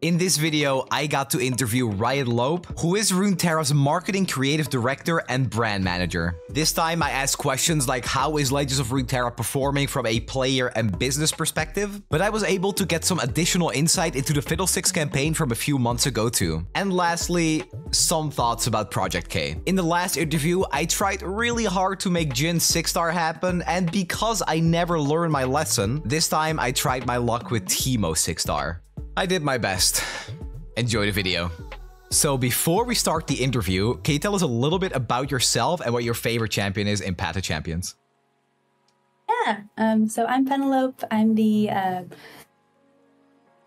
In this video, I got to interview Riot Lope, who is Runeterra's marketing creative director and brand manager. This time I asked questions like how is Legends of Runeterra performing from a player and business perspective, but I was able to get some additional insight into the Fiddlesticks campaign from a few months ago too. And lastly, some thoughts about Project K. In the last interview, I tried really hard to make Jhin 6-star happen, and because I never learned my lesson, this time I tried my luck with Teemo 6-star. I did my best. Enjoy the video. So before we start the interview, can you tell us a little bit about yourself and what your favorite champion is in Path of Champions? Yeah, so I'm Penelope. I'm the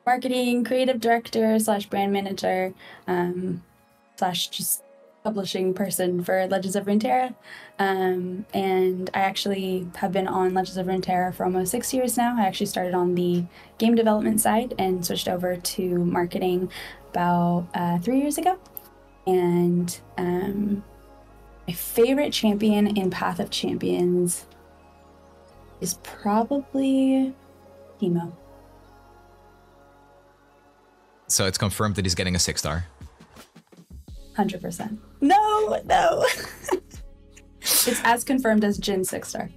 marketing creative director / brand manager / just publishing person for Legends of Runeterra. And I actually have been on Legends of Runeterra for almost 6 years now. I actually started on the game development side and switched over to marketing about 3 years ago. And my favorite champion in Path of Champions is probably Teemo. So it's confirmed that he's getting a 6-star. 100%. No. It's as confirmed as Jhin 6-star.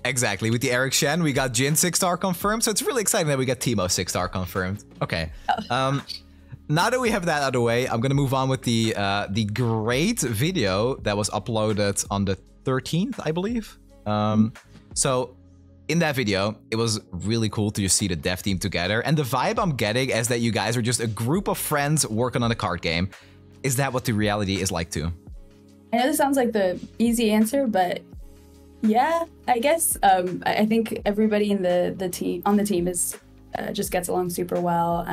Exactly. With the Eric Shen, we got Jhin 6-star confirmed, so it's really exciting that we got Teemo 6-star confirmed. Okay. Now that we have that out of the way, I'm gonna move on with the great video that was uploaded on the 13th, I believe. So in that video, it was really cool to just see the dev team together, and the vibe I'm getting is that you guys are just a group of friends working on a card game. Is that what the reality is like too? I know this sounds like the easy answer, but yeah, I guess I think everybody in the team is just gets along super well.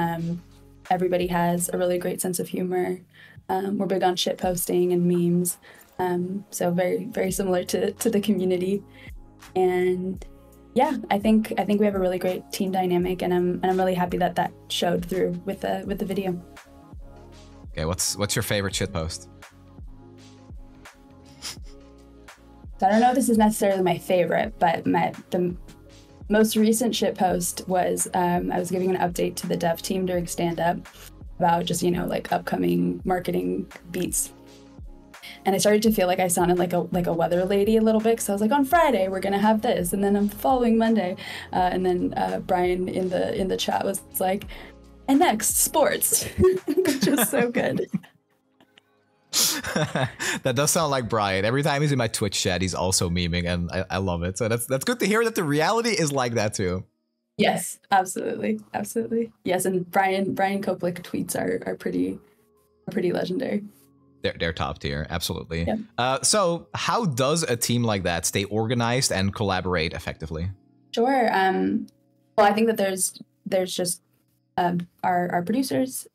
Everybody has a really great sense of humor. We're big on shit posting and memes, so very similar to the community. And yeah, I think we have a really great team dynamic, and I'm really happy that showed through with the video. Okay, what's your favorite shitpost? So I don't know if this is necessarily my favorite, but the most recent shitpost was I was giving an update to the dev team during stand-up about just, like upcoming marketing beats. And I started to feel like I sounded like a weather lady a little bit, because I was like, on Friday we're gonna have this, and then on the following Monday, and then Brian in the chat was like, and next, sports, which is so good. That does sound like Brian. Every time he's in my Twitch chat, he's also memeing, and I love it. So that's good to hear that the reality is like that too. Yes, absolutely. Yes, and Brian Koplik tweets are pretty legendary. They're top tier, absolutely. Yeah. So how does a team like that stay organized and collaborate effectively? Sure. Well, I think that there's just our producers.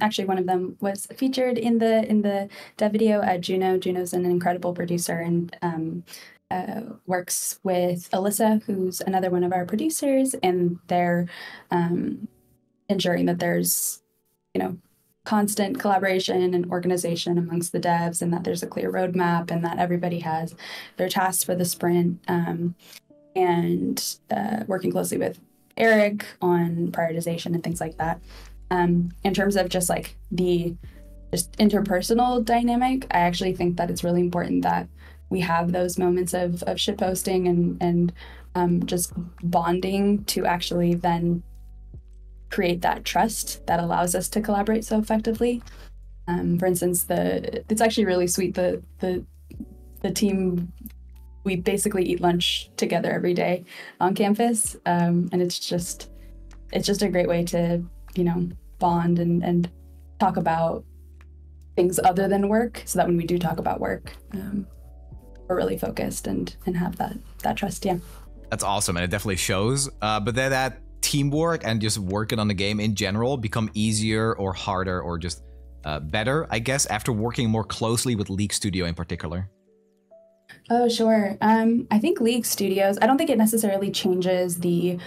Actually, one of them was featured in the dev video. Juno. Juno's an incredible producer and works with Alyssa, who's another one of our producers, and they're ensuring that there's constant collaboration and organization amongst the devs, and that there's a clear roadmap, and that everybody has their tasks for the sprint, and working closely with Eric on prioritization and things like that. In terms of just like the interpersonal dynamic, I actually think that it's really important that we have those moments of shitposting and just bonding to actually then create that trust that allows us to collaborate so effectively. For instance, it's actually really sweet. The team, we basically eat lunch together every day on campus, and it's just a great way to bond and talk about things other than work, so that when we do talk about work, we're really focused and have that trust. Yeah, that's awesome, and it definitely shows. But then that teamwork and just working on the game in general become easier or harder or just better, I guess, after working more closely with League Studio in particular? Oh, sure. I think League Studios, I don't think it necessarily changes the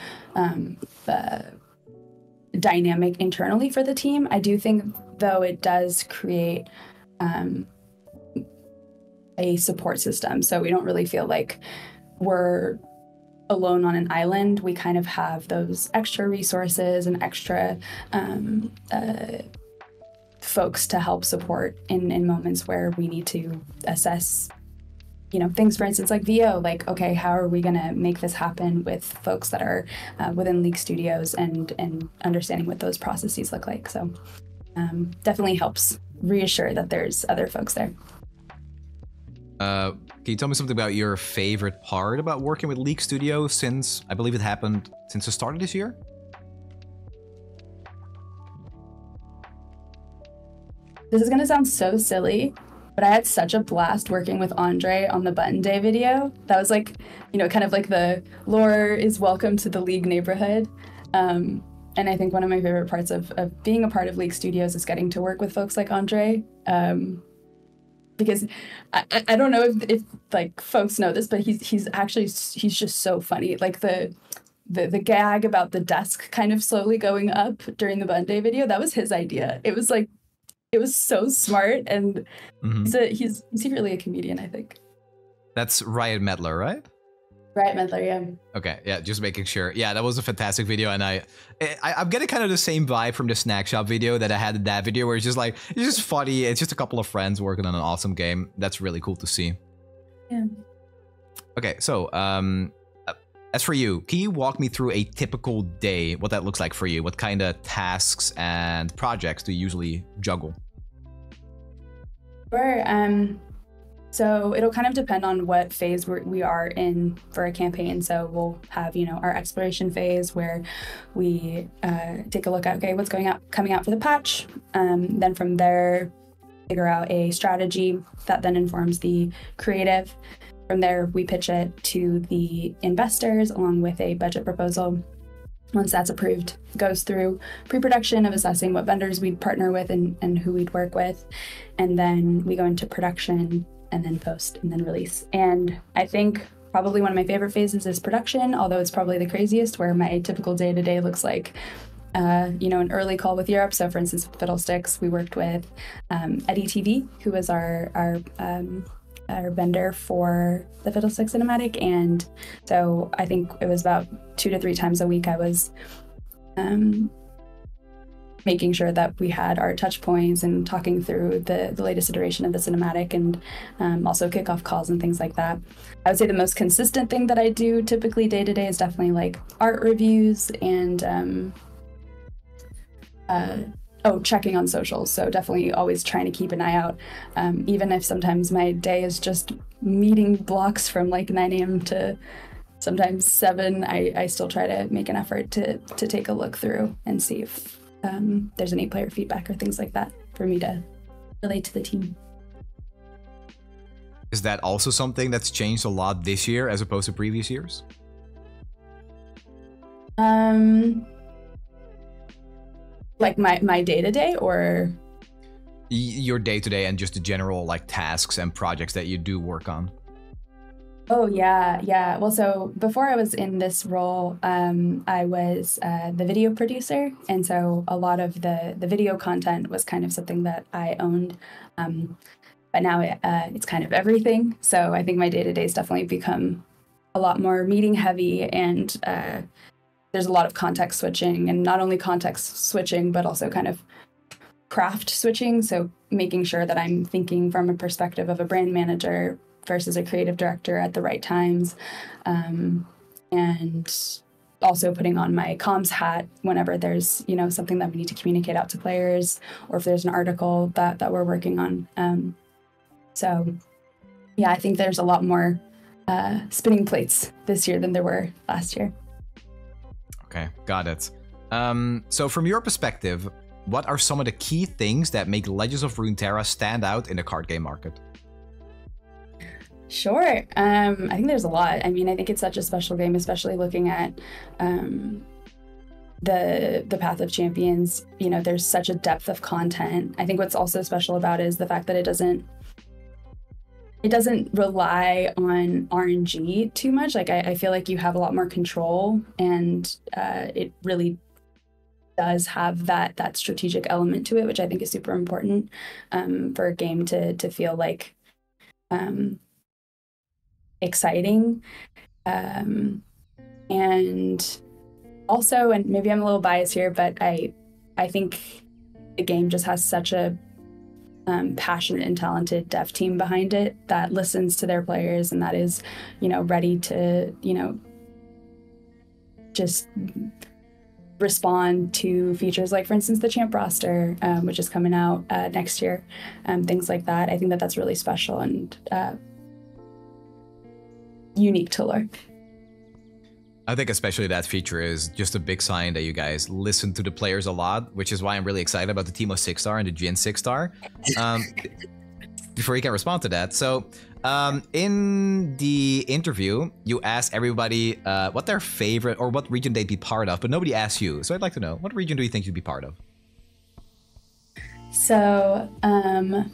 dynamic internally for the team. I do think, though, it does create a support system. So we don't really feel like we're alone on an island. We kind of have those extra resources and extra folks to help support in moments where we need to assess, you know, things, for instance, like VO, like, okay, how are we going to make this happen with folks that are within League Studios, and understanding what those processes look like. So definitely helps reassure that there's other folks there. Can you tell me something about your favorite part about working with League Studios since, I believe it happened since the start of this year? This is going to sound so silly, but I had such a blast working with Andre on the Button Day video. That was like, you know, kind of like the LoR is welcome to the League neighborhood. And I think one of my favorite parts of being a part of League Studios is getting to work with folks like Andre. Because I don't know if like folks know this, but he's just so funny. Like the gag about the desk kind of slowly going up during the Button Day video, that was his idea. It was like, it was so smart, and he's secretly a comedian, I think. That's Riot Medler, right? Riot Medler, yeah. Okay, yeah, just making sure. Yeah, that was a fantastic video, and I'm getting kind of the same vibe from the snack shop video that I had in that video, where it's just like, it's just funny. It's just a couple of friends working on an awesome game. That's really cool to see. Yeah. Okay, so as for you, can you walk me through a typical day, what that looks like for you? What kind of tasks and projects do you usually juggle? Sure. So it'll kind of depend on what phase we are in for a campaign. So we'll have, you know, our exploration phase where we take a look at, okay, what's coming out for the patch. Then from there, figure out a strategy that then informs the creative. From there, we pitch it to the investors along with a budget proposal. Once that's approved, it goes through pre-production of assessing what vendors we'd partner with and who we'd work with. And then we go into production, and then post, and then release. And I think probably one of my favorite phases is production, although it's probably the craziest, where my typical day-to-day looks like, you know, an early call with Europe. So for instance, with Fiddlesticks, we worked with Eddie TV, who was our vendor for the Fiddlesticks cinematic. And so I think it was about 2 to 3 times a week I was making sure that we had our touch points and talking through the latest iteration of the cinematic, and also kickoff calls and things like that. I would say the most consistent thing that I do typically day to day is definitely like art reviews and checking on socials. So definitely always trying to keep an eye out, even if sometimes my day is just meeting blocks from like 9 a.m. to sometimes 7. I still try to make an effort to take a look through and see if there's any player feedback or things like that for me to relate to the team. Is that also something that's changed a lot this year as opposed to previous years? Like my day-to-day, or your day-to-day and just the general like tasks and projects that you do work on? Oh, yeah. Well, so before I was in this role, I was the video producer. And so a lot of the video content was kind of something that I owned. But now it's kind of everything. So I think my day-to-day has definitely become a lot more meeting heavy, and there's a lot of context switching, and not only context switching, but also kind of craft switching. So making sure that I'm thinking from a perspective of a brand manager versus a creative director at the right times, and also putting on my comms hat whenever there's, you know, something that we need to communicate out to players, or if there's an article that we're working on. So yeah, I think there's a lot more spinning plates this year than there were last year. Okay, got it. So from your perspective, what are some of the key things that make Legends of Runeterra stand out in the card game market? Sure. I think there's a lot. I mean, I think it's such a special game, especially looking at the Path of Champions. You know, there's such a depth of content. I think what's also special about it is the fact that it doesn't rely on RNG too much. Like I feel like you have a lot more control, and it really does have that strategic element to it, which I think is super important for a game to feel like exciting. And also, and maybe I'm a little biased here, but I think the game just has such a passionate and talented dev team behind it that listens to their players and that is, ready to, just respond to features like, for instance, the champ roster, which is coming out next year, things like that. I think that that's really special and unique to LoR. I think especially that feature is just a big sign that you guys listen to the players a lot, which is why I'm really excited about the Teemo 6-star and the Jhin 6-star. Before you can respond to that, so in the interview, you asked everybody what their favorite or what region they'd be part of, but nobody asked you. So I'd like to know, what region do you think you'd be part of? So when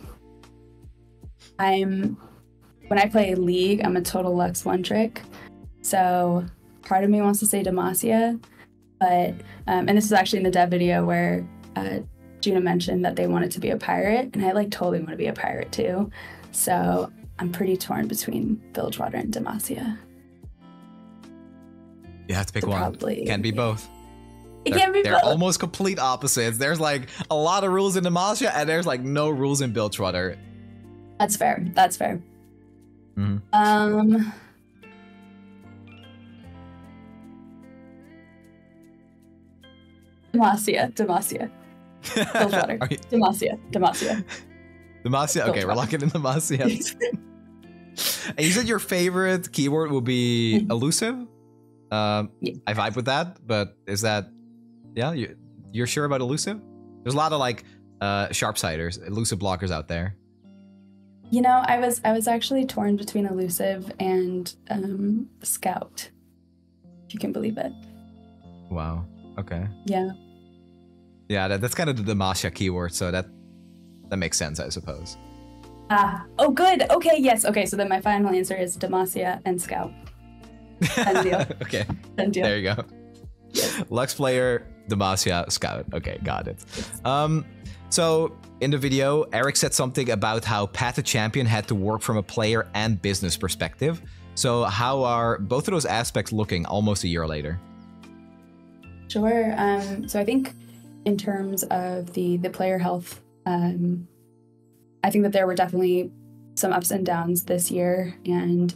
I play League, I'm a total Lux one trick. So part of me wants to say Demacia, but and this is actually in the dev video where Juno mentioned that they wanted to be a pirate, and I totally want to be a pirate too. So I'm pretty torn between Bilgewater and Demacia. You have to pick one. Can't be both. It can't be both. They're almost complete opposites. There's like a lot of rules in Demacia, and there's like no rules in Bilgewater. That's fair. That's fair. Mm-hmm. Demacia. Bilgewater. Demacia. Okay, we're locking in Demacia. And you said your favorite keyword will be elusive? Yeah. I vibe with that, but is that... Yeah, you're sure about elusive? There's a lot of like sharpsiders, elusive blockers out there. I was actually torn between elusive and scout, if you can believe it. Wow. Okay. Yeah. Yeah, that's kind of the Demacia keyword, so that makes sense, I suppose. Oh, good. Okay, yes. Okay, so then my final answer is Demacia and Scout. Done deal. Okay. Done deal. There you go. Yes. Lux player, Demacia, Scout. Okay, got it. So in the video, Eric said something about how Path to Champion had to work from a player and business perspective. So how are both of those aspects looking almost a year later? Sure. So I think in terms of the player health, I think that there were definitely some ups and downs this year, and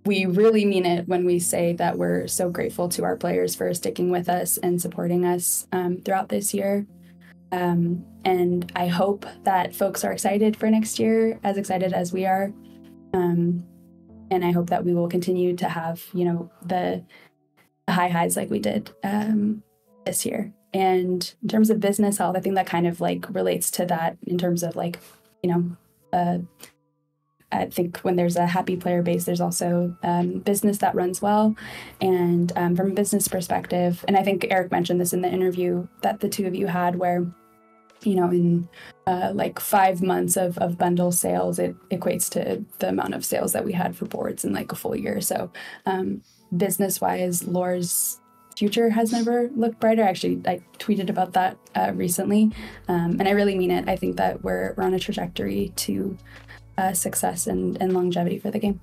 we really mean it when we say that we're so grateful to our players for sticking with us and supporting us throughout this year. And I hope that folks are excited for next year, as excited as we are. And I hope that we will continue to have, the highs like we did this year. And in terms of business health, I think that kind of relates to that in terms of I think when there's a happy player base, there's also business that runs well. And from a business perspective, and I think Eric mentioned this in the interview that the two of you had where, in 5 months of bundle sales, it equates to the amount of sales that we had for boards in a full year. So business-wise, LoR's future has never looked brighter. Actually, I tweeted about that recently, and I really mean it. I think that we're on a trajectory to success and longevity for the game.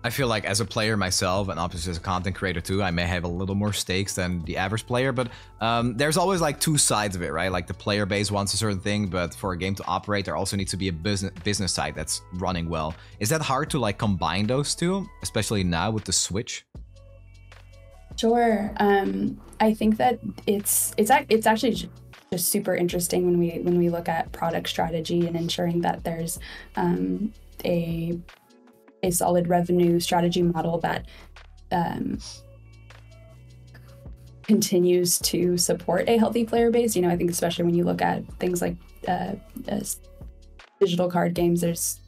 I feel like as a player myself, and obviously as a content creator too, I may have a little more stakes than the average player, but there's always two sides of it, right? Like the player base wants a certain thing, but for a game to operate, there also needs to be a business side that's running well. Is that hard to combine those two, especially now with the Switch? Sure. I think that it's actually just super interesting when we look at product strategy and ensuring that there's a solid revenue strategy model that continues to support a healthy player base. I think especially when you look at things like digital card games, there's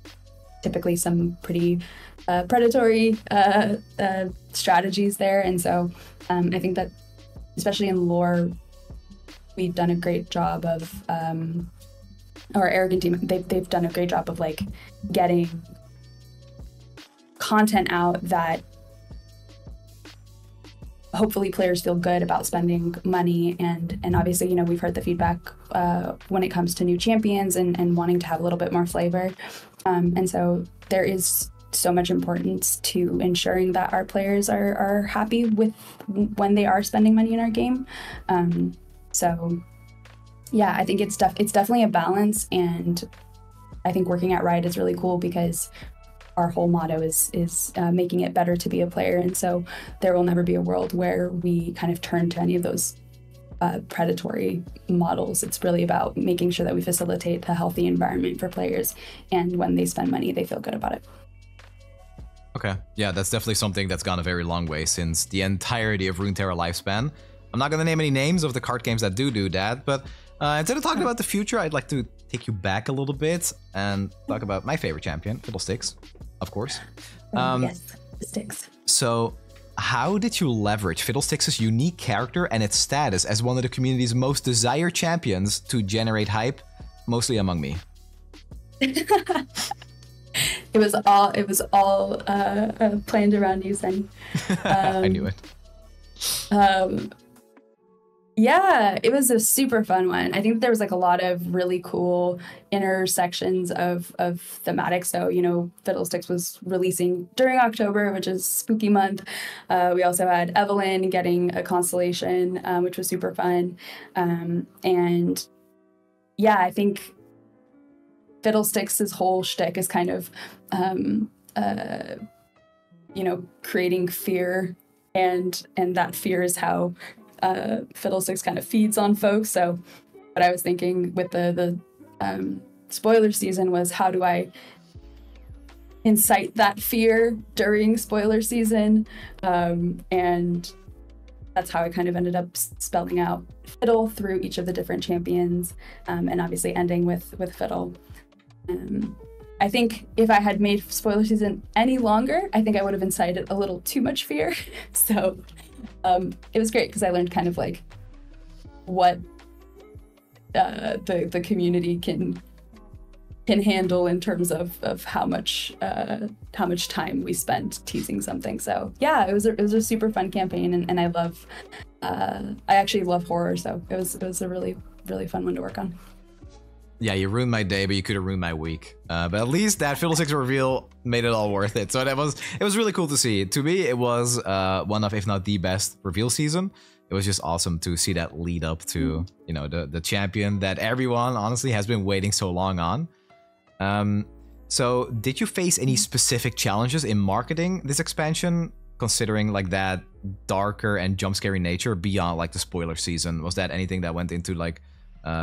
typically some pretty predatory strategies there. And so I think that especially in LoR, we've done a great job of, our Arrogant team, they've done a great job of getting content out that hopefully players feel good about spending money. And obviously, we've heard the feedback when it comes to new champions and wanting to have a little bit more flavor. And so there is so much importance to ensuring that our players are happy with when they are spending money in our game. So yeah, I think it's definitely a balance, and I think working at Riot is really cool because our whole motto is making it better to be a player, and so there will never be a world where we kind of turn to any of those predatory models. It's really about making sure that we facilitate a healthy environment for players, and when they spend money, they feel good about it. Okay, yeah, that's definitely something that's gone a very long way since the entirety of Runeterra lifespan. I'm not going to name any names of the card games that do that, but instead of talking about the future, I'd like to take you back a little bit and talk about my favorite champion, Fiddlesticks, of course. Yes, Sticks. So, how did you leverage Fiddlesticks' unique character and its status as one of the community's most desired champions to generate hype, mostly among me? It was all planned around you, Snnuy. I knew it. Yeah, it was a super fun one. I think there was like a lot of really cool intersections of thematic. So, you know, Fiddlesticks was releasing during October, which is spooky month. We also had Evelyn getting a constellation, which was super fun. And yeah, I think Fiddlesticks' whole shtick is kind of, you know, creating fear, and that fear is how Fiddlesticks kind of feeds on folks. So what I was thinking with the spoiler season was, how do I incite that fear during spoiler season? And that's how I kind of ended up spelling out Fiddle through each of the different champions, and obviously ending with Fiddle. I think if I had made spoiler season any longer, I think I would have incited a little too much fear. So it was great because I learned kind of like what the community can handle in terms of how much time we spend teasing something. So yeah, it was a super fun campaign, and I actually love horror, so it was a really fun one to work on. Yeah, you ruined my day, but you could have ruined my week. But at least that Fiddlesticks reveal made it all worth it. So it was really cool to see. To me, it was one of, if not the best reveal season. It was just awesome to see that lead up to, you know, the champion that everyone honestly has been waiting so long on. So did you face any specific challenges in marketing this expansion, considering like that darker and jump scary nature beyond like the spoiler season? Was that anything that went into like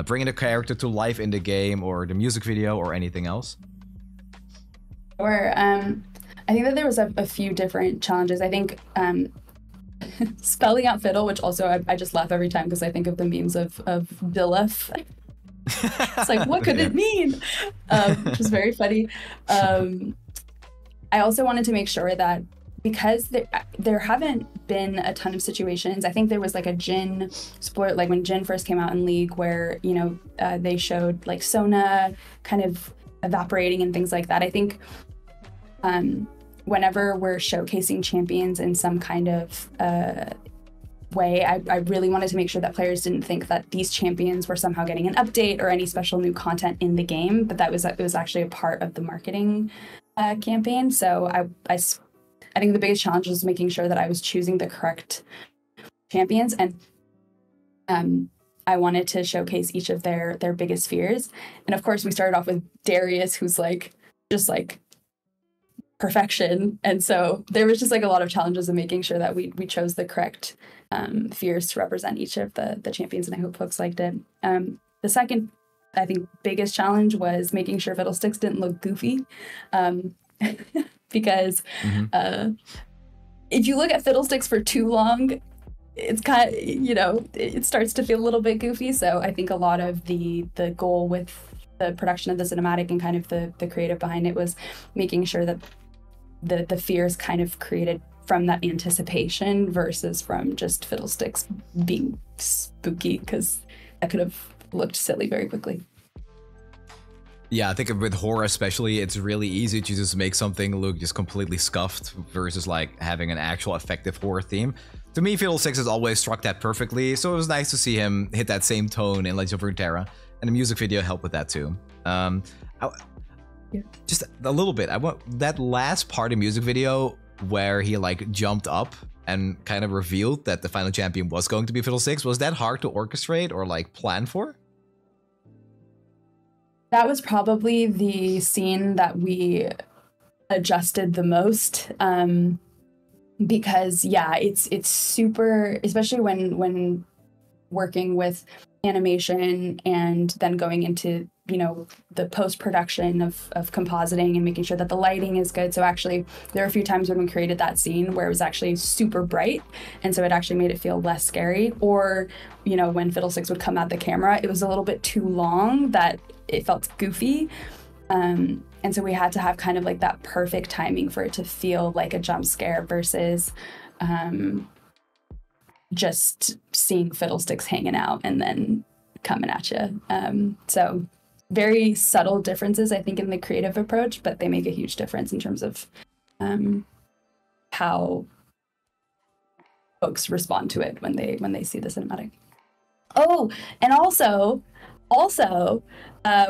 bringing the character to life in the game, or the music video, or anything else? Sure. I think that there was a few different challenges. I think spelling out Fiddle, which also I just laugh every time because I think of the memes of Billef. It's like, what could it mean? Which is very funny. I also wanted to make sure that, because there haven't been a ton of situations. I think there was like a Jhin spoiler, like when Jhin first came out in League, where, you know, they showed like Sona kind of evaporating and things like that. I think whenever we're showcasing champions in some kind of way, I really wanted to make sure that players didn't think that these champions were somehow getting an update or any special new content in the game, but it was actually a part of the marketing campaign. So I think the biggest challenge was making sure that I was choosing the correct champions, and I wanted to showcase each of their biggest fears. And of course, we started off with Darius, who's like just like perfection, and so there was just like a lot of challenges in making sure that we chose the correct fears to represent each of the champions, and I hope folks liked it. The second, I think, biggest challenge was making sure Fiddlesticks didn't look goofy. Because if you look at Fiddlesticks for too long, it's kind of, you know, it starts to feel a little bit goofy. So I think a lot of the goal with the production of the cinematic and kind of the creative behind it was making sure that the fears kind of created from that anticipation versus from just Fiddlesticks being spooky, because that could have looked silly very quickly. Yeah, I think with horror especially, it's really easy to just make something look just completely scuffed versus like having an actual effective horror theme. To me, Fiddlesticks has always struck that perfectly, so it was nice to see him hit that same tone in Legends of Runeterra, and the music video helped with that too. Just a little bit. I want that last party music video where he like jumped up and kind of revealed that the final champion was going to be Fiddlesticks. Was that hard to orchestrate or like plan for? That was probably the scene that we adjusted the most, because yeah, it's super, especially when working with animation and then going into, you know, the post-production of compositing and making sure that the lighting is good. So actually there were a few times when we created that scene where it was actually super bright, and so it actually made it feel less scary. Or, you know, when Fiddlesticks would come at the camera, it was a little bit too long that it felt goofy. And so we had to have kind of like that perfect timing for it to feel like a jump scare versus just seeing Fiddlesticks hanging out and then coming at you. So very subtle differences, I think, in the creative approach, but they make a huge difference in terms of how folks respond to it when they see the cinematic. Oh, and also,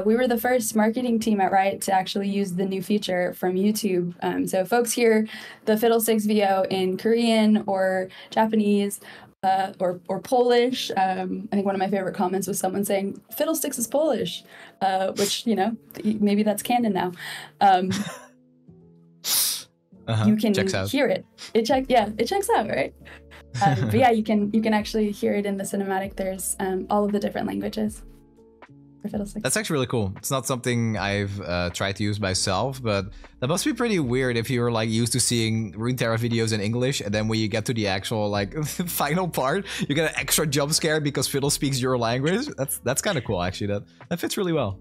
we were the first marketing team at Riot to actually use the new feature from YouTube. So folks hear the Fiddlesticks video in Korean or Japanese or Polish. I think one of my favorite comments was someone saying, Fiddlesticks is Polish, which, you know, maybe that's canon now. You can hear it. It checks out, right? But yeah, you can actually hear it in the cinematic. There's all of the different languages for Fiddlesticks. That's actually really cool. It's not something I've tried to use myself, but that must be pretty weird if you're like used to seeing Runeterra videos in English, and then when you get to the actual like final part, you get an extra jump scare because Fiddle speaks your language. That's kind of cool, actually. That fits really well.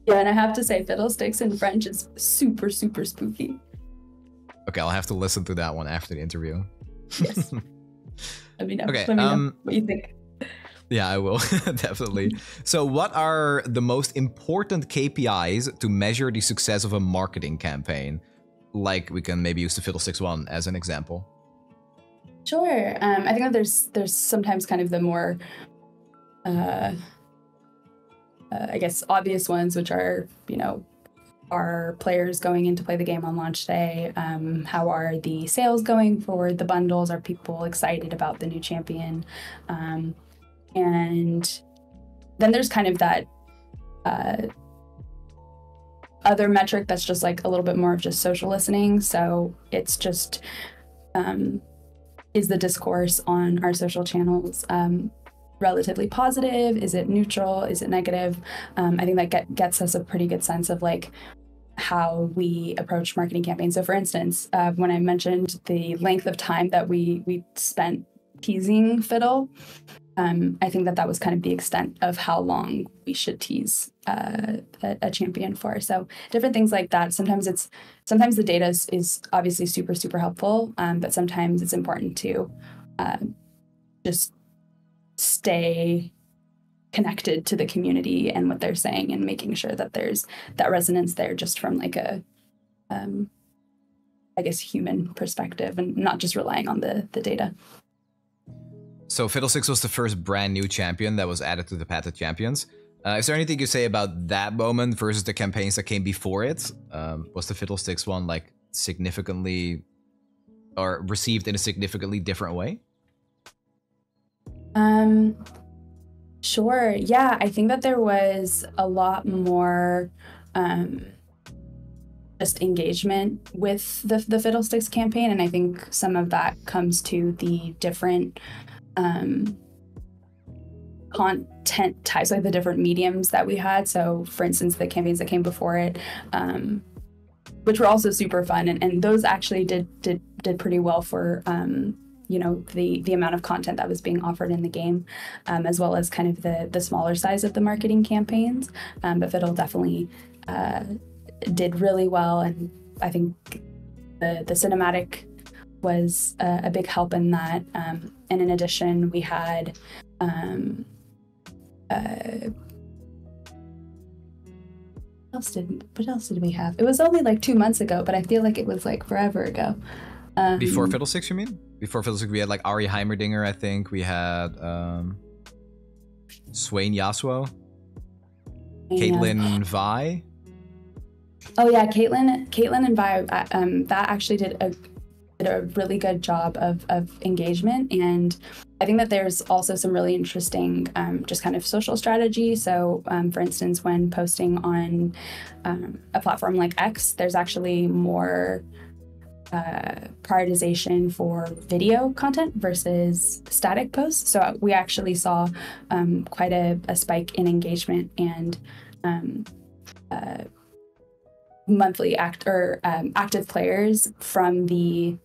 Yeah, and I have to say, Fiddlesticks in French is super, super spooky. Okay, I'll have to listen to that one after the interview. Yes. Let me know. Okay, Let me know what you think. Yeah, I will, definitely. So what are the most important KPIs to measure the success of a marketing campaign? Like, we can maybe use the Fiddlesticks one as an example. Sure. I think that there's sometimes kind of the more, I guess, obvious ones, which are, you know, are players going in to play the game on launch day? How are the sales going for the bundles? Are people excited about the new champion? And then there's kind of that other metric that's just like a little bit more of just social listening. So it's just, is the discourse on our social channels relatively positive? Is it neutral? Is it negative? I think that gets us a pretty good sense of like how we approach marketing campaigns. So for instance, when I mentioned the length of time that we spent teasing Fiddle, I think that was kind of the extent of how long we should tease a champion for. So different things like that. Sometimes the data is obviously super, super helpful, but sometimes it's important to just stay connected to the community and what they're saying, and making sure that there's that resonance there just from like a, I guess, human perspective, and not just relying on the data. So Fiddlesticks was the first brand new champion that was added to the Path of Champions. Is there anything you say about that moment versus the campaigns that came before it? Was the Fiddlesticks one like significantly, or received in a significantly different way? Sure. Yeah, I think that there was a lot more just engagement with the Fiddlesticks campaign, and I think some of that comes to the different content types, like the different mediums that we had. So for instance, the campaigns that came before it, which were also super fun, and those actually did pretty well for you know, the amount of content that was being offered in the game, as well as kind of the smaller size of the marketing campaigns. But Fiddle definitely did really well, and I think the cinematic was a big help in that. And in addition, we had what else did we have? It was only like 2 months ago, but I feel like it was like forever ago. Before Fiddlesticks, you mean? Before Fiddlesticks, we had like Ari Heimerdinger, I think. We had Swain Yasuo, Caitlyn Vi. Oh yeah, Caitlin and Vi, that actually did a really good job of engagement, and I think that there's also some really interesting just kind of social strategy. So for instance, when posting on a platform like X, there's actually more prioritization for video content versus static posts. So we actually saw quite a spike in engagement and monthly active players from the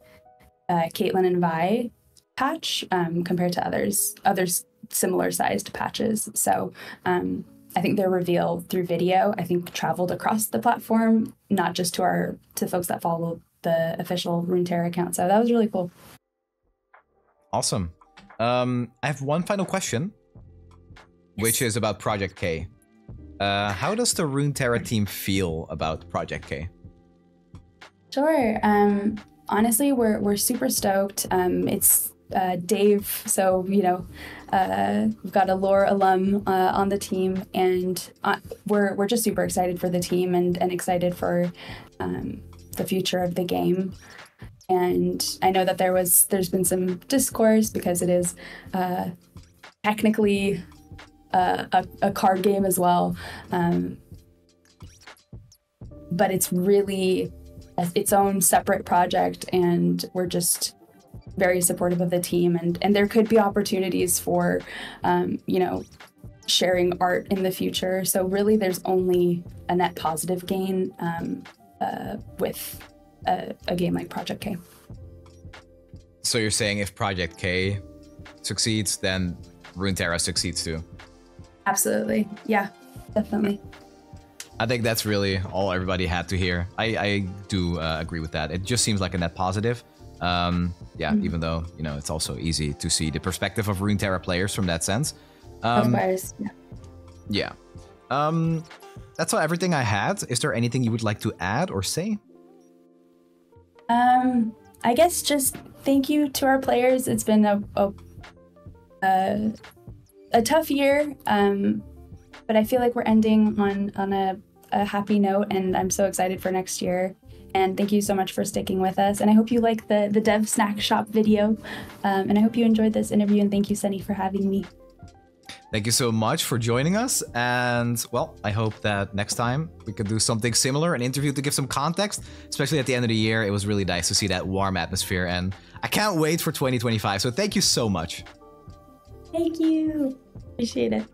Caitlin and Vi patch compared to others similar sized patches. So I think their reveal through video, I think, traveled across the platform, not just to folks that follow the official Runeterra account. So that was really cool. Awesome. I have one final question, which is about Project K. How does the Runeterra team feel about Project K? Sure. Honestly, we're super stoked. It's Dave, so you know, we've got a LoR alum on the team, and we're just super excited for the team and excited for the future of the game. And I know that there's been some discourse because it is technically a card game as well, but it's really its own separate project, and we're just very supportive of the team, and there could be opportunities for you know, sharing art in the future. So really there's only a net positive gain with a game like Project K. So you're saying if Project K succeeds, then Runeterra succeeds too? Absolutely. Yeah, definitely. I think that's really all everybody had to hear. I do agree with that. It just seems like a net positive. Yeah, even though, you know, it's also easy to see the perspective of Runeterra players from that sense. Of course, yeah. Yeah. That's all everything I had. Is there anything you would like to add or say? I guess just thank you to our players. It's been a tough year, but I feel like we're ending on a happy note, and I'm so excited for next year. And thank you so much for sticking with us. And I hope you like the Dev Snack Shop video. And I hope you enjoyed this interview, and thank you, Snnuy, for having me. Thank you so much for joining us. And well, I hope that next time we could do something similar, an interview to give some context, especially at the end of the year. It was really nice to see that warm atmosphere, and I can't wait for 2025. So thank you so much. Thank you. Appreciate it.